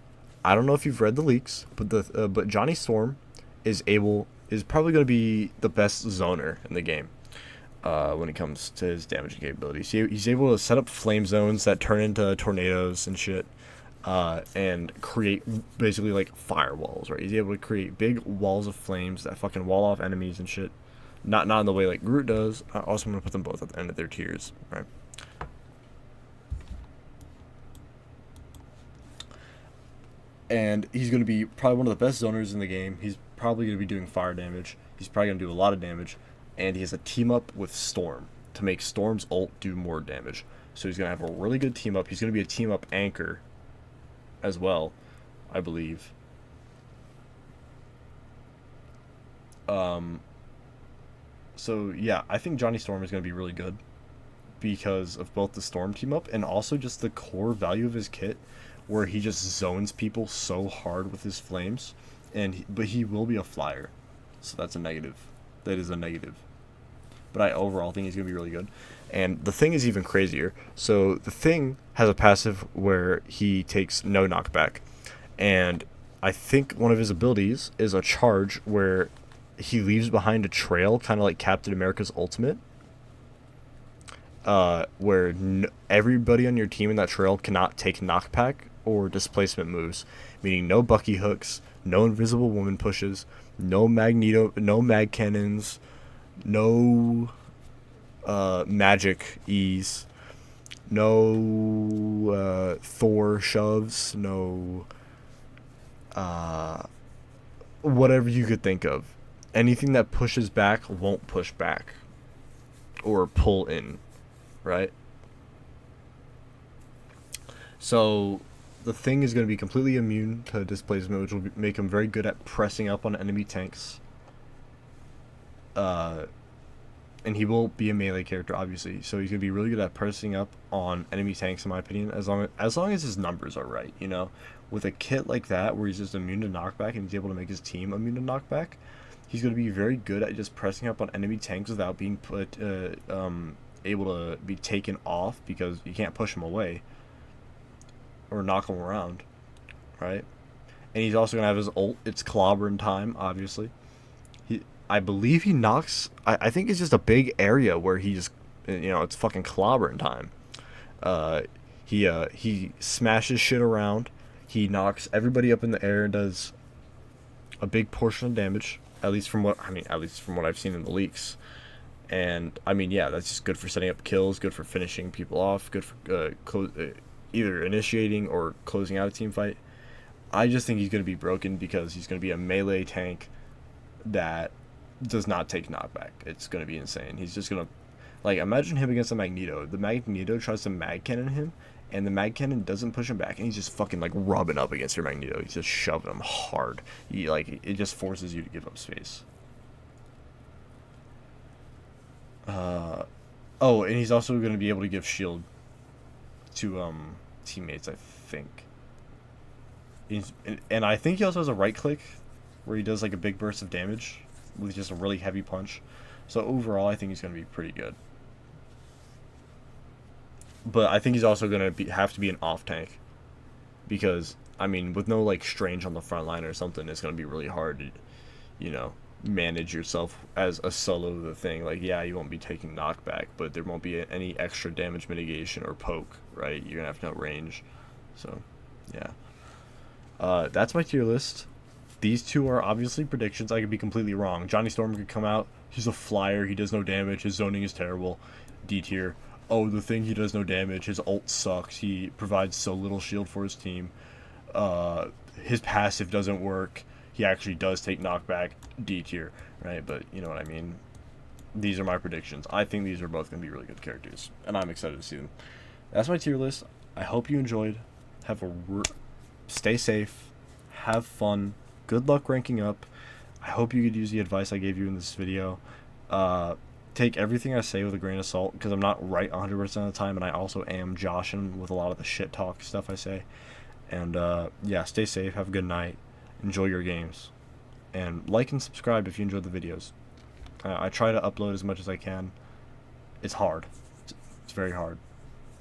I don't know if you've read the leaks, but Johnny Storm is probably going to be the best zoner in the game when it comes to his damaging capabilities. He's able to set up flame zones that turn into tornadoes and shit, and create basically like firewalls. Right? He's able to create big walls of flames that fucking wall off enemies and shit. Not in the way like Groot does. I also want to put them both at the end of their tiers. Right. And he's going to be probably one of the best zoners in the game. He's probably going to be doing fire damage. He's probably going to do a lot of damage. And he has a team up with Storm to make Storm's ult do more damage. So he's going to have a really good team up. He's going to be a team up anchor as well, I believe. So yeah, I think Johnny Storm is going to be really good because of both the Storm team up and also just the core value of his kit, where he just zones people so hard with his flames, but he will be a flyer, so that's a negative. That is a negative. But I overall think he's gonna be really good. And The Thing is even crazier. So The Thing has a passive where he takes no knockback, and I think one of his abilities is a charge where he leaves behind a trail, kind of like Captain America's ultimate. Where everybody on your team in that trail cannot take knockback or displacement moves, meaning no Bucky hooks, no Invisible Woman pushes, no mag cannons, no magic E's, no Thor shoves, no whatever you could think of. Anything that pushes back won't push back or pull in, right? So The Thing is going to be completely immune to displacement, which will make him very good at pressing up on enemy tanks. And he will be a melee character, obviously. So he's going to be really good at pressing up on enemy tanks, in my opinion, as long as his numbers are right, you know? With a kit like that, where he's just immune to knockback and he's able to make his team immune to knockback, he's going to be very good at just pressing up on enemy tanks without being able to be taken off, because you can't push him away or knock him around, right? And he's also gonna have his ult. It's clobbering time, obviously. I believe he knocks. I think it's just a big area where he's, it's fucking clobbering time. He smashes shit around. He knocks everybody up in the air and does a big portion of damage. At least from what I've seen in the leaks. And I mean, yeah, that's just good for setting up kills, good for finishing people off, good for either initiating or closing out a team fight. I just think he's going to be broken because he's going to be a melee tank that does not take knockback. It's going to be insane. He's just going to, like, imagine him against a Magneto. The Magneto tries to mag cannon him, and the mag cannon doesn't push him back, and he's just fucking like rubbing up against your Magneto. He's just shoving him hard. It just forces you to give up space. Oh, and he's also going to be able to give shield to teammates, I think. And I think he also has a right click where he does like a big burst of damage with just a really heavy punch. So overall, I think he's going to be pretty good. But I think he's also going to have to be an off tank, because I mean, with no like Strange on the front line or something, it's going to be really hard to, manage yourself as a solo The Thing. Like, yeah, you won't be taking knockback, but there won't be any extra damage mitigation or poke, right? You're gonna have to know range. So yeah, that's my tier list. these two are obviously predictions. I could be completely wrong. Johnny Storm could come out. He's a flyer. He does no damage. His zoning is terrible. D tier. Oh, the thing, he does no damage. His ult sucks. He provides so little shield for his team. His passive doesn't work. He actually does take knockback. D tier, right? But you know what I mean. These are my predictions. I think these are both going to be really good characters, and I'm excited to see them. That's my tier list. I hope you enjoyed. Stay safe. Have fun. Good luck ranking up. I hope you could use the advice I gave you in this video. Take everything I say with a grain of salt, because I'm not right 100% of the time, and I also am joshing with a lot of the shit talk stuff I say. And yeah, stay safe. Have a good night. Enjoy your games. And like and subscribe if you enjoyed the videos. I try to upload as much as I can. It's hard. It's very hard.